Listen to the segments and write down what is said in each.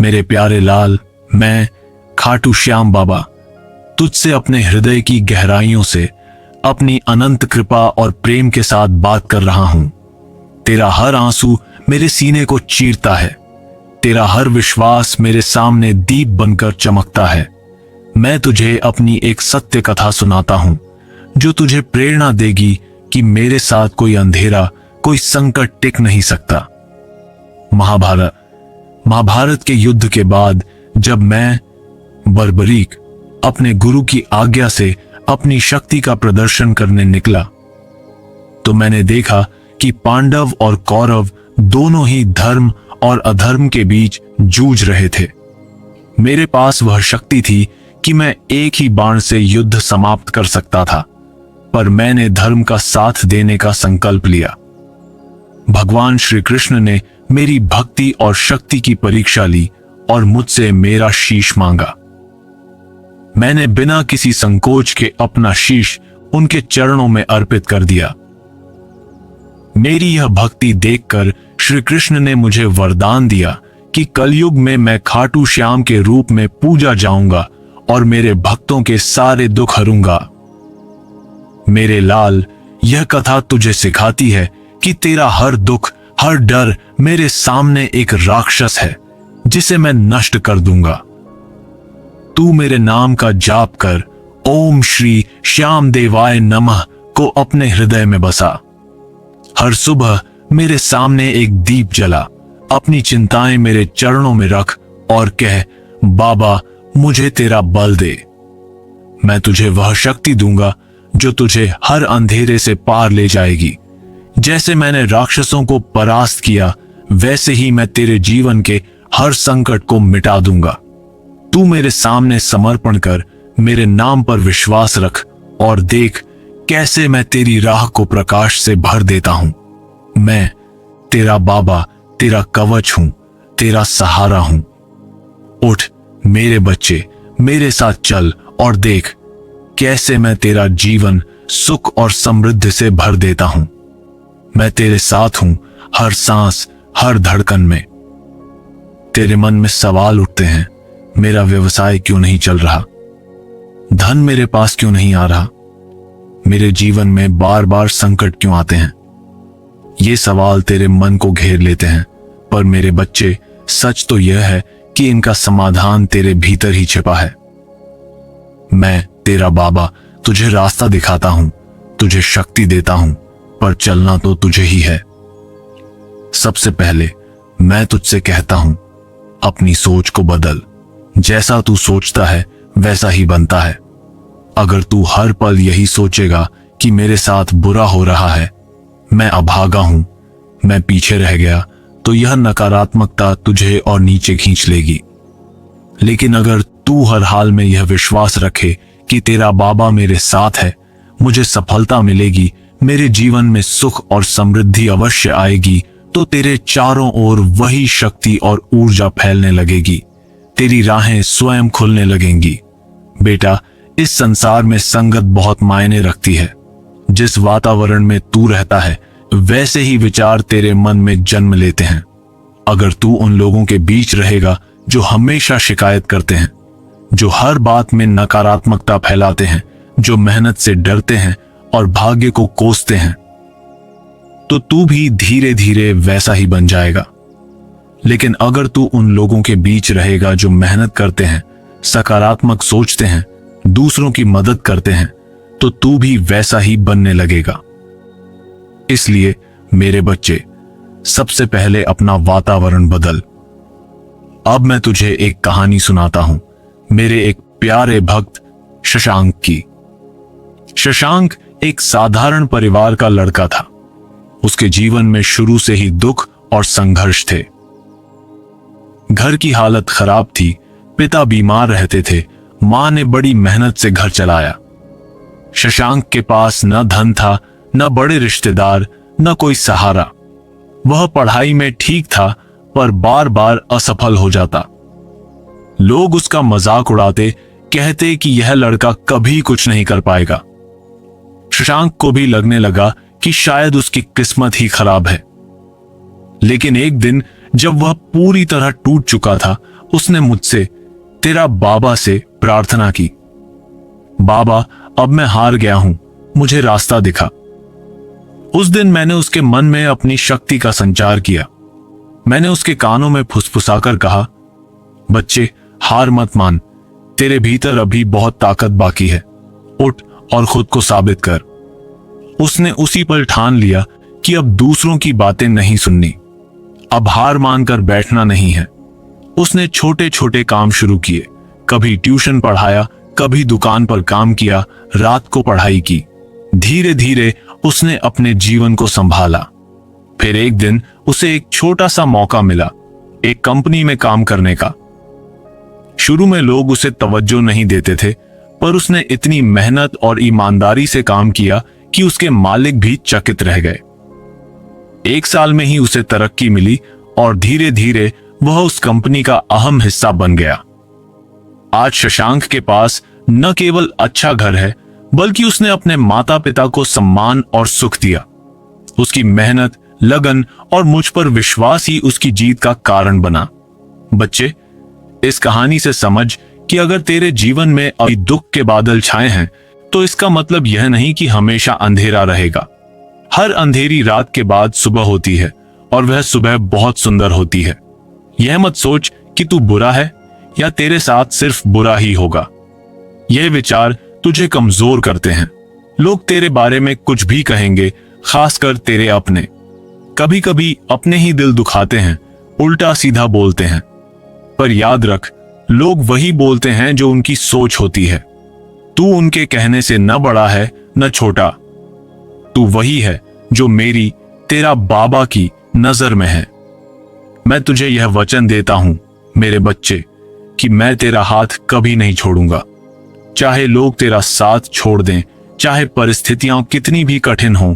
मेरे प्यारे लाल, मैं खाटू श्याम बाबा तुझसे अपने हृदय की गहराइयों से अपनी अनंत कृपा और प्रेम के साथ बात कर रहा हूं। तेरा हर आंसू मेरे सीने को चीरता है, तेरा हर विश्वास मेरे सामने दीप बनकर चमकता है। मैं तुझे अपनी एक सत्य कथा सुनाता हूं जो तुझे प्रेरणा देगी कि मेरे साथ कोई अंधेरा, कोई संकट टिक नहीं सकता। महाभारत के युद्ध के बाद जब मैं बर्बरीक अपने गुरु की आज्ञा से अपनी शक्ति का प्रदर्शन करने निकला, तो मैंने देखा कि पांडव और कौरव दोनों ही धर्म और अधर्म के बीच जूझ रहे थे। मेरे पास वह शक्ति थी कि मैं एक ही बाण से युद्ध समाप्त कर सकता था, पर मैंने धर्म का साथ देने का संकल्प लिया। भगवान श्री कृष्ण ने मेरी भक्ति और शक्ति की परीक्षा ली और मुझसे मेरा शीश मांगा। मैंने बिना किसी संकोच के अपना शीश उनके चरणों में अर्पित कर दिया। मेरी यह भक्ति देखकर श्री कृष्ण ने मुझे वरदान दिया कि कलयुग में मैं खाटू श्याम के रूप में पूजा जाऊंगा और मेरे भक्तों के सारे दुख हरूंगा। मेरे लाल, यह कथा तुझे सिखाती है कि तेरा हर दुख, हर डर मेरे सामने एक राक्षस है जिसे मैं नष्ट कर दूंगा। तू मेरे नाम का जाप कर ओम श्री श्याम देवाय नमः को अपने हृदय में बसा। हर सुबह मेरे सामने एक दीप जला, अपनी चिंताएं मेरे चरणों में रख और कह, बाबा मुझे तेरा बल दे। मैं तुझे वह शक्ति दूंगा जो तुझे हर अंधेरे से पार ले जाएगी। जैसे मैंने राक्षसों को परास्त किया, वैसे ही मैं तेरे जीवन के हर संकट को मिटा दूंगा। तू मेरे सामने समर्पण कर मेरे नाम पर विश्वास रख और देख कैसे मैं तेरी राह को प्रकाश से भर देता हूं। मैं तेरा बाबा, तेरा कवच हूं, तेरा सहारा हूं। उठ मेरे बच्चे, मेरे साथ चल और देख कैसे मैं तेरा जीवन सुख और समृद्धि से भर देता हूं। मैं तेरे साथ हूं हर सांस, हर धड़कन में। तेरे मन में सवाल उठते हैं, मेरा व्यवसाय क्यों नहीं चल रहा, धन मेरे पास क्यों नहीं आ रहा, मेरे जीवन में बार बार संकट क्यों आते हैं। ये सवाल तेरे मन को घेर लेते हैं, पर मेरे बच्चे, सच तो यह है कि इनका समाधान तेरे भीतर ही छिपा है। मैं तेरा बाबा तुझे रास्ता दिखाता हूं, तुझे शक्ति देता हूं, पर चलना तो तुझे ही है। सबसे पहले मैं तुझसे कहता हूं, अपनी सोच को बदल। जैसा तू सोचता है वैसा ही बनता है। अगर तू हर पल यही सोचेगा कि मेरे साथ बुरा हो रहा है, मैं अभागा हूं, मैं पीछे रह गया, तो यह नकारात्मकता तुझे और नीचे खींच लेगी। लेकिन अगर तू हर हाल में यह विश्वास रखे कि तेरा बाबा मेरे साथ है, मुझे सफलता मिलेगी, मेरे जीवन में सुख और समृद्धि अवश्य आएगी, तो तेरे चारों ओर वही शक्ति और ऊर्जा फैलने लगेगी। तेरी राहें स्वयं खुलने लगेंगी। बेटा, इस संसार में संगत बहुत मायने रखती है। जिस वातावरण में तू रहता है, वैसे ही विचार तेरे मन में जन्म लेते हैं। अगर तू उन लोगों के बीच रहेगा जो हमेशा शिकायत करते हैं, जो हर बात में नकारात्मकता फैलाते हैं, जो मेहनत से डरते हैं और भाग्य को कोसते हैं, तो तू भी धीरे धीरे वैसा ही बन जाएगा। लेकिन अगर तू उन लोगों के बीच रहेगा जो मेहनत करते हैं, सकारात्मक सोचते हैं, दूसरों की मदद करते हैं, तो तू भी वैसा ही बनने लगेगा। इसलिए मेरे बच्चे, सबसे पहले अपना वातावरण बदल। अब मैं तुझे एक कहानी सुनाता हूं, मेरे एक प्यारे भक्त शशांक की। शशांक एक साधारण परिवार का लड़का था। उसके जीवन में शुरू से ही दुख और संघर्ष थे। घर की हालत खराब थी, पिता बीमार रहते थे, मां ने बड़ी मेहनत से घर चलाया। शशांक के पास न धन था, न बड़े रिश्तेदार, न कोई सहारा। वह पढ़ाई में ठीक था, पर बार बार असफल हो जाता। लोग उसका मजाक उड़ाते, कहते कि यह लड़का कभी कुछ नहीं कर पाएगा। शशांक को भी लगने लगा कि शायद उसकी किस्मत ही खराब है। लेकिन एक दिन जब वह पूरी तरह टूट चुका था, उसने मुझसे, तेरा बाबा से प्रार्थना की, बाबा अब मैं हार गया हूं, मुझे रास्ता दिखा। उस दिन मैंने उसके मन में अपनी शक्ति का संचार किया। मैंने उसके कानों में फुसफुसाकर कहा, बच्चे हार मत मान, तेरे भीतर अभी बहुत ताकत बाकी है, उठ और खुद को साबित कर। उसने उसी पर ठान लिया कि अब दूसरों की बातें नहीं सुननी, अब हार मानकर बैठना नहीं है। उसने छोटे छोटे काम शुरू किए, कभी ट्यूशन पढ़ाया, कभी दुकान पर काम किया, रात को पढ़ाई की। धीरे धीरे उसने अपने जीवन को संभाला। फिर एक दिन उसे एक छोटा सा मौका मिला, एक कंपनी में काम करने का। शुरू में लोग उसे तवज्जो नहीं देते थे, पर उसने इतनी मेहनत और ईमानदारी से काम किया कि उसके मालिक भी चकित रह गए। 1 साल में ही उसे तरक्की मिली और धीरे धीरे वह उस कंपनी का अहम हिस्सा बन गया। आज शशांक के पास न केवल अच्छा घर है, बल्कि उसने अपने माता पिता को सम्मान और सुख दिया। उसकी मेहनत, लगन और मुझ पर विश्वास ही उसकी जीत का कारण बना। बच्चे, इस कहानी से समझ कि अगर तेरे जीवन में अभी दुख के बादल छाए हैं, तो इसका मतलब यह नहीं कि हमेशा अंधेरा रहेगा। हर अंधेरी रात के बाद सुबह होती है और वह सुबह बहुत सुंदर होती है। यह मत सोच कि तू बुरा है या तेरे साथ सिर्फ बुरा ही होगा। यह विचार तुझे कमजोर करते हैं। लोग तेरे बारे में कुछ भी कहेंगे, खासकर तेरे अपने। कभी कभी अपने ही दिल दुखाते हैं, उल्टा सीधा बोलते हैं। पर याद रख, लोग वही बोलते हैं जो उनकी सोच होती है। तू उनके कहने से न बड़ा है न छोटा। तू वही है जो मेरी, तेरा बाबा की नजर में है। मैं तुझे यह वचन देता हूं मेरे बच्चे कि मैं तेरा हाथ कभी नहीं छोड़ूंगा। चाहे लोग तेरा साथ छोड़ दें, चाहे परिस्थितियां कितनी भी कठिन हों,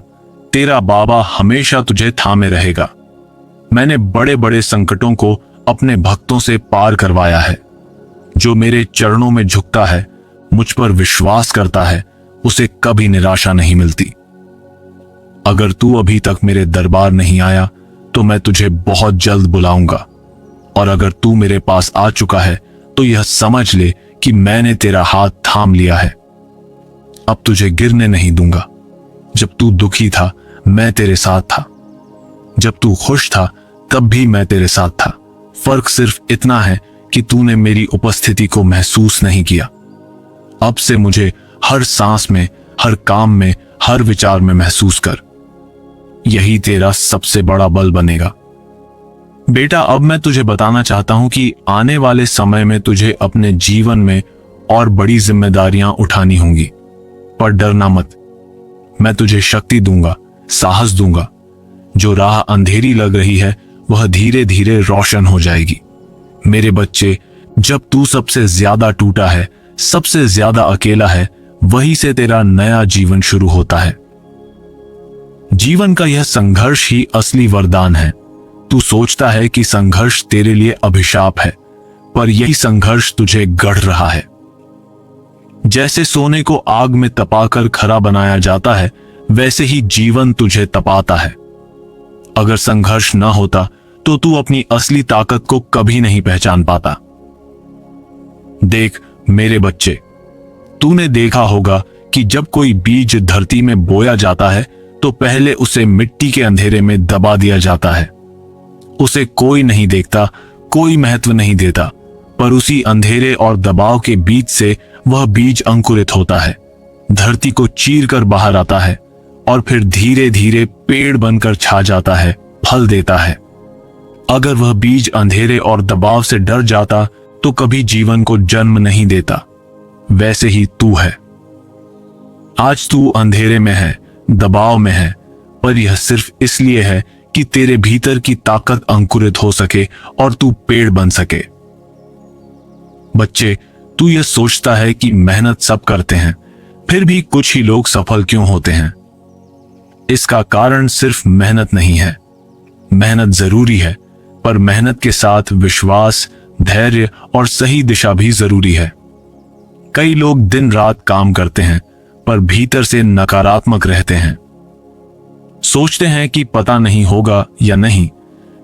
तेरा बाबा हमेशा तुझे थामे रहेगा। मैंने बड़े बड़े संकटों को अपने भक्तों से पार करवाया है। जो मेरे चरणों में झुकता है, मुझ पर विश्वास करता है, उसे कभी निराशा नहीं मिलती। अगर तू अभी तक मेरे दरबार नहीं आया, तो मैं तुझे बहुत जल्द बुलाऊंगा। और अगर तू मेरे पास आ चुका है, तो यह समझ ले कि मैंने तेरा हाथ थाम लिया है। अब तुझे गिरने नहीं दूंगा। जब तू दुखी था, मैं तेरे साथ था। जब तू खुश था, तब भी मैं तेरे साथ था। फर्क सिर्फ इतना है कि तूने मेरी उपस्थिति को महसूस नहीं किया। अब से मुझे हर सांस में, हर काम में, हर विचार में महसूस कर। यही तेरा सबसे बड़ा बल बनेगा। बेटा, अब मैं तुझे बताना चाहता हूं कि आने वाले समय में तुझे अपने जीवन में और बड़ी जिम्मेदारियां उठानी होंगी, पर डरना मत। मैं तुझे शक्ति दूंगा, साहस दूंगा। जो राह अंधेरी लग रही है, वह धीरे धीरे रोशन हो जाएगी। मेरे बच्चे, जब तू सबसे ज्यादा टूटा है, सबसे ज्यादा अकेला है, वहीं से तेरा नया जीवन शुरू होता है। जीवन का यह संघर्ष ही असली वरदान है। तू सोचता है कि संघर्ष तेरे लिए अभिशाप है, पर यही संघर्ष तुझे गढ़ रहा है। जैसे सोने को आग में तपाकर खरा बनाया जाता है, वैसे ही जीवन तुझे तपाता है। अगर संघर्ष न होता, तो तू अपनी असली ताकत को कभी नहीं पहचान पाता। देख मेरे बच्चे, तूने देखा होगा कि जब कोई बीज धरती में बोया जाता है, तो पहले उसे मिट्टी के अंधेरे में दबा दिया जाता है। उसे कोई नहीं देखता, कोई महत्व नहीं देता, पर उसी अंधेरे और दबाव के बीच से वह बीज अंकुरित होता है, धरती को चीर कर बाहर आता है और फिर धीरे धीरे पेड़ बनकर छा जाता है, फल देता है। अगर वह बीज अंधेरे और दबाव से डर जाता, तो कभी जीवन को जन्म नहीं देता। वैसे ही तू है। आज तू अंधेरे में है, दबाव में है, पर यह सिर्फ इसलिए है कि तेरे भीतर की ताकत अंकुरित हो सके और तू पेड़ बन सके। बच्चे, तू यह सोचता है कि मेहनत सब करते हैं, फिर भी कुछ ही लोग सफल क्यों होते हैं? इसका कारण सिर्फ मेहनत नहीं है। मेहनत जरूरी है, पर मेहनत के साथ विश्वास, धैर्य और सही दिशा भी जरूरी है। कई लोग दिन रात काम करते हैं, पर भीतर से नकारात्मक रहते हैं। सोचते हैं कि पता नहीं होगा या नहीं,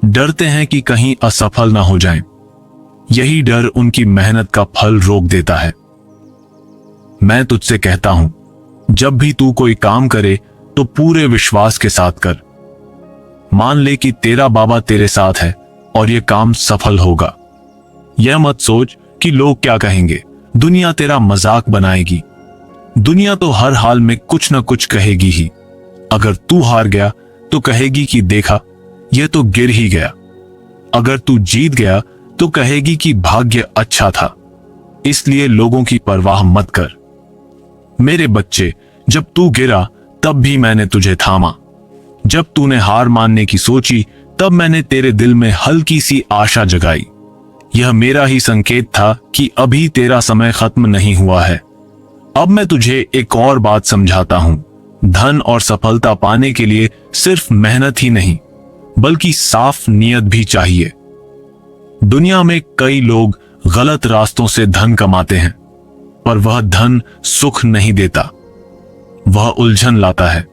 डरते हैं कि कहीं असफल ना हो जाएं। यही डर उनकी मेहनत का फल रोक देता है। मैं तुझसे कहता हूं, जब भी तू कोई काम करे तो पूरे विश्वास के साथ कर। मान ले कि तेरा बाबा तेरे साथ है और यह काम सफल होगा। यह मत सोच कि लोग क्या कहेंगे, दुनिया तेरा मजाक बनाएगी। दुनिया तो हर हाल में कुछ ना कुछ कहेगी ही। अगर तू हार गया तो कहेगी कि देखा, यह तो गिर ही गया। अगर तू जीत गया तो कहेगी कि भाग्य अच्छा था। इसलिए लोगों की परवाह मत कर। मेरे बच्चे, जब तू गिरा तब भी मैंने तुझे थामा। जब तूने हार मानने की सोची तब मैंने तेरे दिल में हल्की सी आशा जगाई। यह मेरा ही संकेत था कि अभी तेरा समय खत्म नहीं हुआ है। अब मैं तुझे एक और बात समझाता हूं। धन और सफलता पाने के लिए सिर्फ मेहनत ही नहीं, बल्कि साफ नीयत भी चाहिए। दुनिया में कई लोग गलत रास्तों से धन कमाते हैं, पर वह धन सुख नहीं देता, वह उलझन लाता है।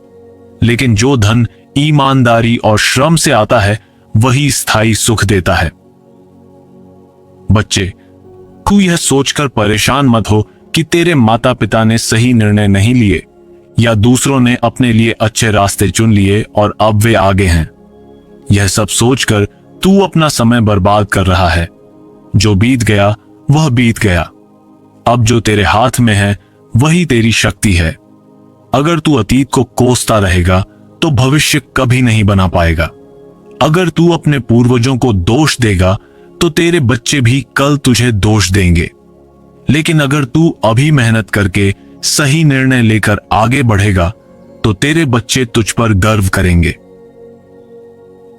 लेकिन जो धन ईमानदारी और श्रम से आता है, वही स्थायी सुख देता है। बच्चे, तू यह सोचकर परेशान मत हो कि तेरे माता पिता ने सही निर्णय नहीं लिए या दूसरों ने अपने लिए अच्छे रास्ते चुन लिए और अब वे आगे हैं। यह सब सोचकर तू अपना समय बर्बाद कर रहा है। जो बीत गया वह बीत गया। अब जो तेरे हाथ में है वही तेरी शक्ति है। अगर तू अतीत को कोसता रहेगा तो भविष्य कभी नहीं बना पाएगा। अगर तू अपने पूर्वजों को दोष देगा तो तेरे बच्चे भी कल तुझे दोष देंगे। लेकिन अगर तू अभी मेहनत करके सही निर्णय लेकर आगे बढ़ेगा तो तेरे बच्चे तुझ पर गर्व करेंगे।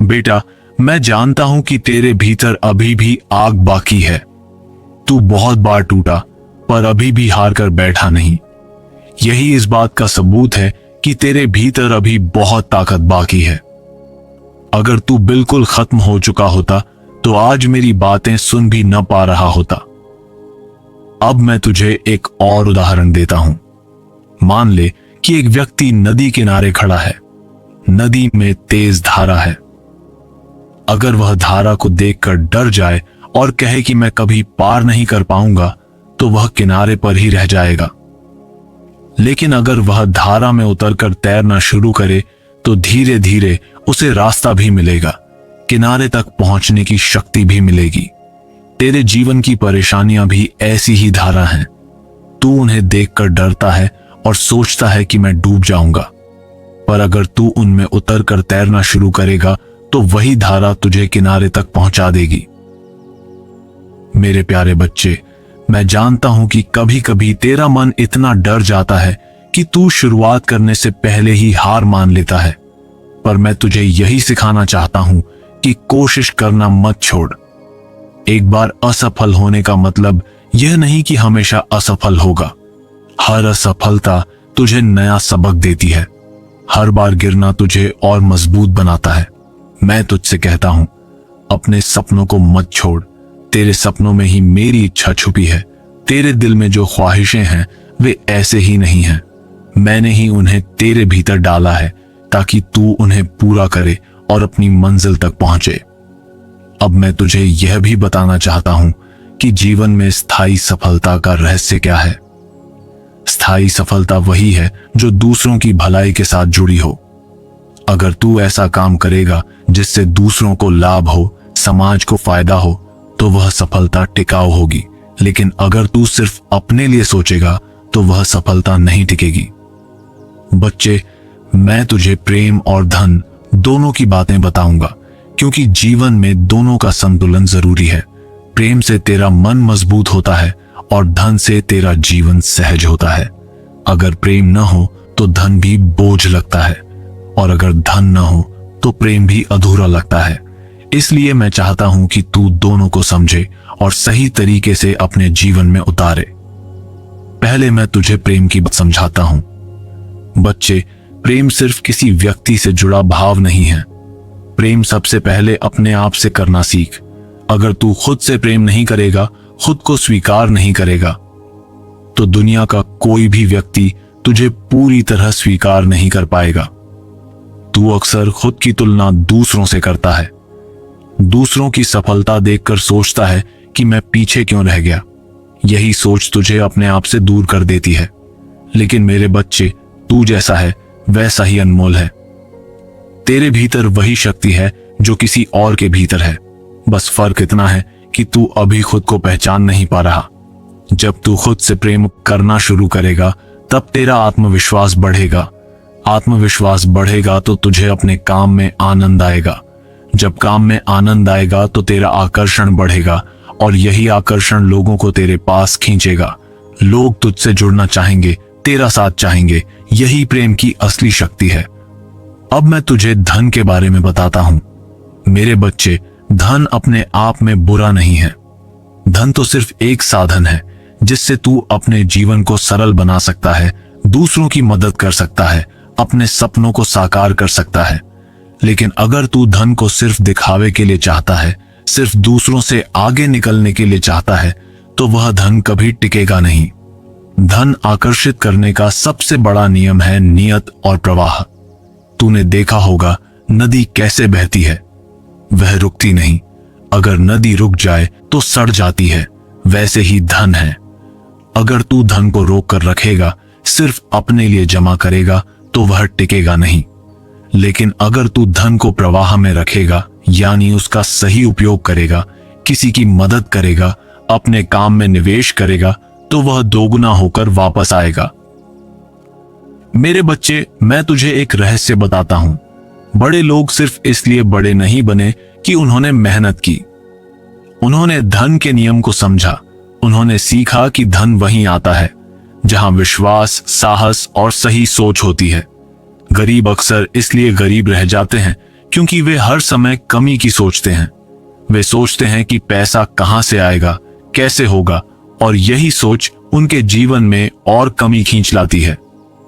बेटा, मैं जानता हूं कि तेरे भीतर अभी भी आग बाकी है। तू बहुत बार टूटा, पर अभी भी हार कर बैठा नहीं। यही इस बात का सबूत है कि तेरे भीतर अभी बहुत ताकत बाकी है। अगर तू बिल्कुल खत्म हो चुका होता तो आज मेरी बातें सुन भी न पा रहा होता। अब मैं तुझे एक और उदाहरण देता हूं। मान ले कि एक व्यक्ति नदी किनारे खड़ा है। नदी में तेज धारा है। अगर वह धारा को देखकर डर जाए और कहे कि मैं कभी पार नहीं कर पाऊंगा, तो वह किनारे पर ही रह जाएगा। लेकिन अगर वह धारा में उतरकर तैरना शुरू करे तो धीरे धीरे उसे रास्ता भी मिलेगा, किनारे तक पहुंचने की शक्ति भी मिलेगी। तेरे जीवन की परेशानियां भी ऐसी ही धारा हैं। तू उन्हें देखकर डरता है और सोचता है कि मैं डूब जाऊंगा, पर अगर तू उनमें उतरकर तैरना शुरू करेगा तो वही धारा तुझे किनारे तक पहुंचा देगी। मेरे प्यारे बच्चे, मैं जानता हूं कि कभी कभी तेरा मन इतना डर जाता है कि तू शुरुआत करने से पहले ही हार मान लेता है, पर मैं तुझे यही सिखाना चाहता हूं कि कोशिश करना मत छोड़। एक बार असफल होने का मतलब यह नहीं कि हमेशा असफल होगा। हर असफलता तुझे नया सबक देती है। हर बार गिरना तुझे और मजबूत बनाता है। मैं तुझसे कहता हूं, अपने सपनों को मत छोड़। तेरे सपनों में ही मेरी इच्छा छुपी है। तेरे दिल में जो ख्वाहिशें हैं वे ऐसे ही नहीं हैं। मैंने ही उन्हें तेरे भीतर डाला है ताकि तू उन्हें पूरा करे और अपनी मंजिल तक पहुंचे। अब मैं तुझे यह भी बताना चाहता हूं कि जीवन में स्थायी सफलता का रहस्य क्या है। स्थायी सफलता वही है जो दूसरों की भलाई के साथ जुड़ी हो। अगर तू ऐसा काम करेगा जिससे दूसरों को लाभ हो, समाज को फायदा हो, तो वह सफलता टिकाऊ होगी। लेकिन अगर तू सिर्फ अपने लिए सोचेगा तो वह सफलता नहीं टिकेगी। बच्चे, मैं तुझे प्रेम और धन दोनों की बातें बताऊंगा, क्योंकि जीवन में दोनों का संतुलन जरूरी है। प्रेम से तेरा मन मजबूत होता है और धन से तेरा जीवन सहज होता है। अगर प्रेम न हो तो धन भी बोझ लगता है, और अगर धन न हो तो प्रेम भी अधूरा लगता है। इसलिए मैं चाहता हूं कि तू दोनों को समझे और सही तरीके से अपने जीवन में उतारे। पहले मैं तुझे प्रेम की बात समझाता हूं। बच्चे, प्रेम सिर्फ किसी व्यक्ति से जुड़ा भाव नहीं है। प्रेम सबसे पहले अपने आप से करना सीख। अगर तू खुद से प्रेम नहीं करेगा, खुद को स्वीकार नहीं करेगा, तो दुनिया का कोई भी व्यक्ति तुझे पूरी तरह स्वीकार नहीं कर पाएगा। तू अक्सर खुद की तुलना दूसरों से करता है, दूसरों की सफलता देखकर सोचता है कि मैं पीछे क्यों रह गया। यही सोच तुझे अपने आप से दूर कर देती है। लेकिन मेरे बच्चे, तू जैसा है वैसा ही अनमोल है। तेरे भीतर वही शक्ति है जो किसी और के भीतर है। बस फर्क इतना है कि तू अभी खुद को पहचान नहीं पा रहा। जब तू खुद से प्रेम करना शुरू करेगा तब तेरा आत्मविश्वास बढ़ेगा। आत्मविश्वास बढ़ेगा तो तुझे अपने काम में आनंद आएगा। जब काम में आनंद आएगा तो तेरा आकर्षण बढ़ेगा और यही आकर्षण लोगों को तेरे पास खींचेगा। लोग तुझसे जुड़ना चाहेंगे, तेरा साथ चाहेंगे। यही प्रेम की असली शक्ति है। अब मैं तुझे धन के बारे में बताता हूं। मेरे बच्चे, धन अपने आप में बुरा नहीं है। धन तो सिर्फ एक साधन है जिससे तू अपने जीवन को सरल बना सकता है, दूसरों की मदद कर सकता है, अपने सपनों को साकार कर सकता है। लेकिन अगर तू धन को सिर्फ दिखावे के लिए चाहता है, सिर्फ दूसरों से आगे निकलने के लिए चाहता है, तो वह धन कभी टिकेगा नहीं। धन आकर्षित करने का सबसे बड़ा नियम है नियत और प्रवाह। तूने देखा होगा नदी कैसे बहती है, वह रुकती नहीं। अगर नदी रुक जाए तो सड़ जाती है। वैसे ही धन है। अगर तू धन को रोक कर रखेगा, सिर्फ अपने लिए जमा करेगा, तो वह टिकेगा नहीं। लेकिन अगर तू धन को प्रवाह में रखेगा, यानी उसका सही उपयोग करेगा, किसी की मदद करेगा, अपने काम में निवेश करेगा, तो वह दोगुना होकर वापस आएगा। मेरे बच्चे, मैं तुझे एक रहस्य बताता हूं। बड़े लोग सिर्फ इसलिए बड़े नहीं बने कि उन्होंने मेहनत की। उन्होंने धन के नियम को समझा। उन्होंने सीखा कि धन वहीं आता है जहां विश्वास, साहस और सही सोच होती है। गरीब अक्सर इसलिए गरीब रह जाते हैं क्योंकि वे हर समय कमी की सोचते हैं। वे सोचते हैं कि पैसा कहां से आएगा, कैसे होगा, और यही सोच उनके जीवन में और कमी खींच लाती है।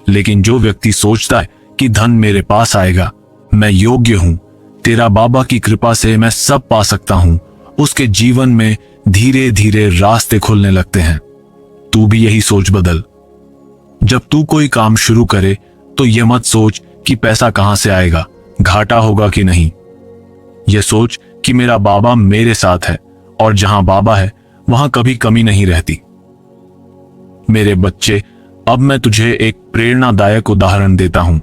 लेकिन जो व्यक्ति सोचता है कि धन मेरे पास आएगा, मैं योग्य हूं, तेरा बाबा की कृपा से मैं सब पा सकता हूं, उसके जीवन में धीरे धीरे रास्ते खुलने लगते हैं। तू भी यही सोच बदल। जब तू कोई काम शुरू करे तो यह मत सोच कि पैसा कहां से आएगा, घाटा होगा कि नहीं। यह सोच कि मेरा बाबा मेरे साथ है और जहां बाबा है वहां कभी कमी नहीं रहती। मेरे बच्चे, अब मैं तुझे एक प्रेरणादायक उदाहरण देता हूं।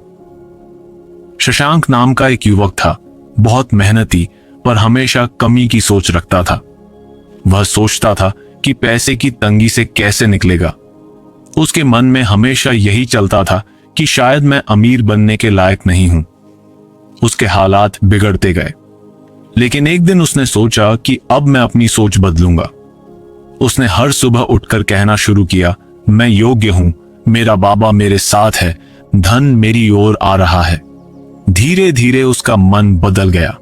शशांक नाम का एक युवक था, बहुत मेहनती, पर हमेशा कमी की सोच रखता था। वह सोचता था कि पैसे की तंगी से कैसे निकलेगा। उसके मन में हमेशा यही चलता था कि शायद मैं अमीर बनने के लायक नहीं हूं। उसके हालात बिगड़ते गए। लेकिन एक दिन उसने सोचा कि अब मैं अपनी सोच बदलूंगा। उसने हर सुबह उठकर कहना शुरू किया, मैं योग्य हूं, मेरा बाबा मेरे साथ है, धन मेरी ओर आ रहा है। धीरे धीरे उसका मन बदल गया।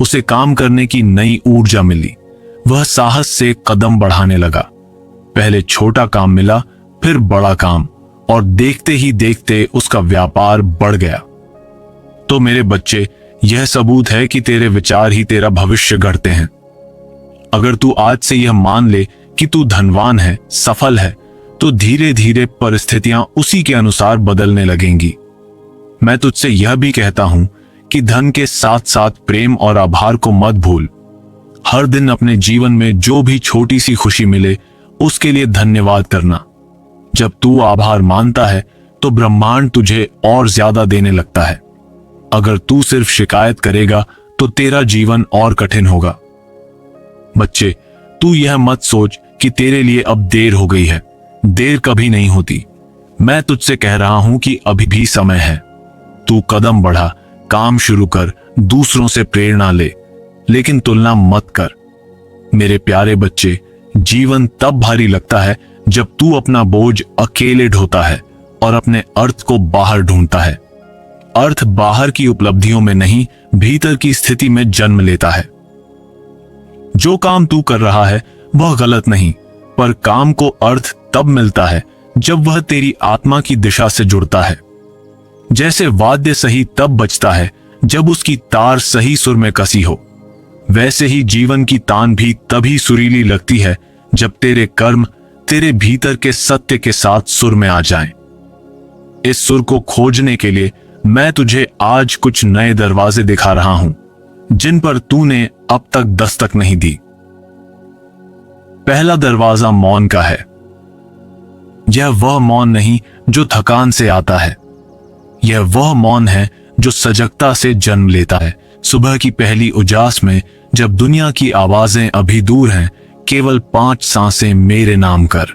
उसे काम करने की नई ऊर्जा मिली। वह साहस से कदम बढ़ाने लगा। पहले छोटा काम मिला, फिर बड़ा काम, और देखते ही देखते उसका व्यापार बढ़ गया। तो मेरे बच्चे, यह सबूत है कि तेरे विचार ही तेरा भविष्य गढ़ते हैं। अगर तू आज से यह मान ले कि तू धनवान है, सफल है, तो धीरे धीरे परिस्थितियां उसी के अनुसार बदलने लगेंगी। मैं तुझसे यह भी कहता हूं कि धन के साथ साथ प्रेम और आभार को मत भूल। हर दिन अपने जीवन में जो भी छोटी सी खुशी मिले, उसके लिए धन्यवाद करना। जब तू आभार मानता है तो ब्रह्मांड तुझे और ज्यादा देने लगता है। अगर तू सिर्फ शिकायत करेगा तो तेरा जीवन और कठिन होगा। बच्चे, तू यह मत सोच कि तेरे लिए अब देर हो गई है। देर कभी नहीं होती। मैं तुझसे कह रहा हूं कि अभी भी समय है। तू कदम बढ़ा, काम शुरू कर, दूसरों से प्रेरणा ले, लेकिन तुलना मत कर। मेरे प्यारे बच्चे, जीवन तब भारी लगता है जब तू अपना बोझ अकेले ढोता है और अपने अर्थ को बाहर ढूंढता है। अर्थ बाहर की उपलब्धियों में नहीं, भीतर की स्थिति में जन्म लेता है। जो काम तू कर रहा है वह गलत नहीं, पर काम को अर्थ तब मिलता है जब वह तेरी आत्मा की दिशा से जुड़ता है। जैसे वाद्य सही तब बजता है जब उसकी तार सही सुर में कसी हो, वैसे ही जीवन की तान भी तभी सुरीली लगती है जब तेरे कर्म तेरे भीतर के सत्य के साथ सुर में आ जाएं। इस सुर को खोजने के लिए मैं तुझे आज कुछ नए दरवाजे दिखा रहा हूं। जिन पर तूने अब तक दस्तक नहीं दी। पहला दरवाजा मौन का है। यह वह मौन नहीं जो थकान से आता है, यह वह मौन है जो सजगता से जन्म लेता है। सुबह की पहली उजास में, जब दुनिया की आवाजें अभी दूर हैं, केवल 5 सांसें मेरे नाम कर।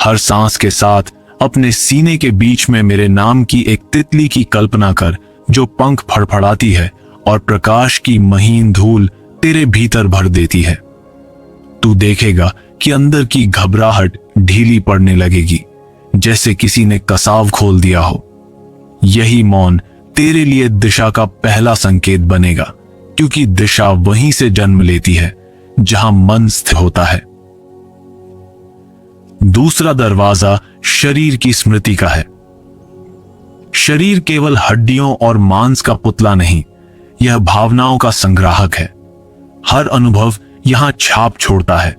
हर सांस के साथ अपने सीने के बीच में मेरे नाम की एक तितली की कल्पना कर, जो पंख फड़फड़ाती है और प्रकाश की महीन धूल तेरे भीतर भर देती है। तू देखेगा कि अंदर की घबराहट ढीली पड़ने लगेगी, जैसे किसी ने कसाव खोल दिया हो। यही मौन तेरे लिए दिशा का पहला संकेत बनेगा, क्योंकि दिशा वहीं से जन्म लेती है जहां मन स्थिर होता है। दूसरा दरवाजा शरीर की स्मृति का है। शरीर केवल हड्डियों और मांस का पुतला नहीं, यह भावनाओं का संग्राहक है। हर अनुभव यहां छाप छोड़ता है।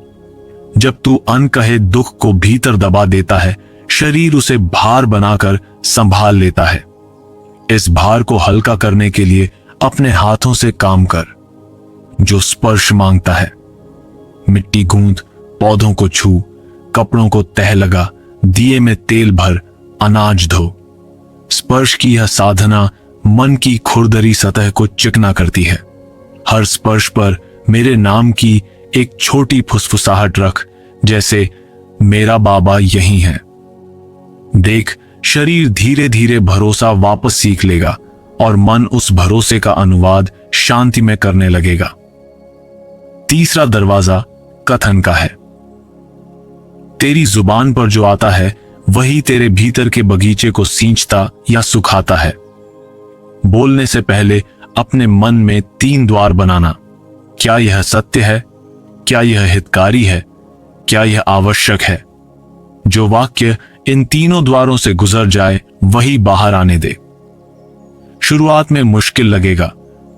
जब तू अनकहे दुख को भीतर दबा देता है, शरीर उसे भार बनाकर संभाल लेता है। इस भार को हल्का करने के लिए अपने हाथों से काम कर, जो स्पर्श मांगता है। मिट्टी गूंद, पौधों को छू, कपड़ों को तह लगा, दिए में तेल भर, अनाज धो। स्पर्श की यह साधना मन की खुरदरी सतह को चिकना करती है। हर स्पर्श पर मेरे नाम की एक छोटी फुसफुसाहट रख, जैसे मेरा बाबा यहीं है। देख, शरीर धीरे धीरे भरोसा वापस सीख लेगा और मन उस भरोसे का अनुवाद शांति में करने लगेगा। तीसरा दरवाजा कथन का है। तेरी जुबान पर जो आता है, वही तेरे भीतर के बगीचे को सींचता या सुखाता है। बोलने से पहले अपने मन में 3 द्वार बनाना। क्या यह सत्य है? क्या यह हितकारी है? क्या यह आवश्यक है? जो वाक्य इन तीनों द्वारों से गुजर जाए, वही बाहर आने दे। शुरुआत में मुश्किल लगेगा,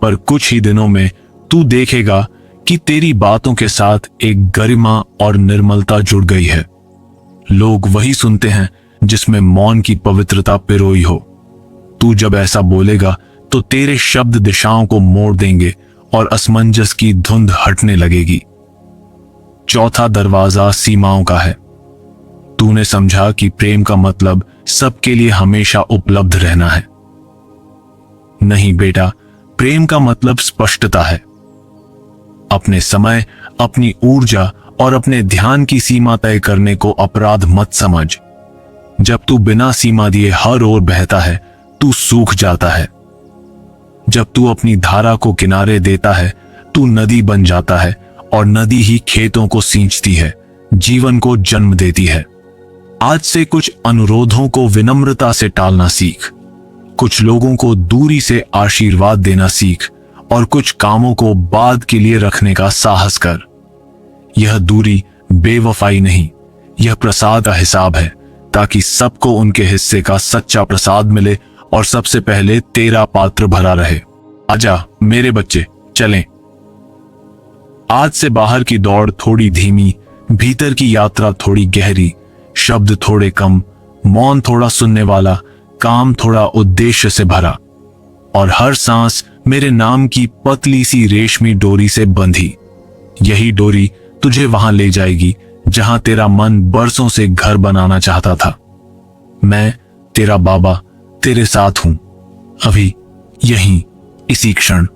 पर कुछ ही दिनों में तू देखेगा कि तेरी बातों के साथ एक गरिमा और निर्मलता जुड़ गई है। लोग वही सुनते हैं जिसमें मौन की पवित्रता पिरोई हो। तू जब ऐसा बोलेगा तो तेरे शब्द दिशाओं को मोड़ देंगे और असमंजस की धुंध हटने लगेगी। चौथा दरवाजा सीमाओं का है। तूने समझा कि प्रेम का मतलब सबके लिए हमेशा उपलब्ध रहना है। नहीं बेटा, प्रेम का मतलब स्पष्टता है। अपने समय, अपनी ऊर्जा और अपने ध्यान की सीमा तय करने को अपराध मत समझ। जब तू बिना सीमा दिए हर ओर बहता है, तू सूख जाता है। जब तू अपनी धारा को किनारे देता है, तू नदी बन जाता है और नदी ही खेतों को सींचती है, जीवन को जन्म देती है। आज से कुछ अनुरोधों को विनम्रता से टालना सीख, कुछ लोगों को दूरी से आशीर्वाद देना सीख और कुछ कामों को बाद के लिए रखने का साहस कर। यह दूरी बेवफाई नहीं, यह प्रसाद का हिसाब है, ताकि सबको उनके हिस्से का सच्चा प्रसाद मिले और सबसे पहले तेरा पात्र भरा रहे। आजा मेरे बच्चे, चलें। आज से बाहर की दौड़ थोड़ी धीमी, भीतर की यात्रा थोड़ी गहरी, शब्द थोड़े कम, मौन थोड़ा सुनने वाला, काम थोड़ा उद्देश्य से भरा, और हर सांस मेरे नाम की पतली सी रेशमी डोरी से बंधी। यही डोरी तुझे वहां ले जाएगी जहां तेरा मन बरसों से घर बनाना चाहता था। मैं तेरा बाबा तेरे साथ हूं, अभी यहीं, इसी क्षण।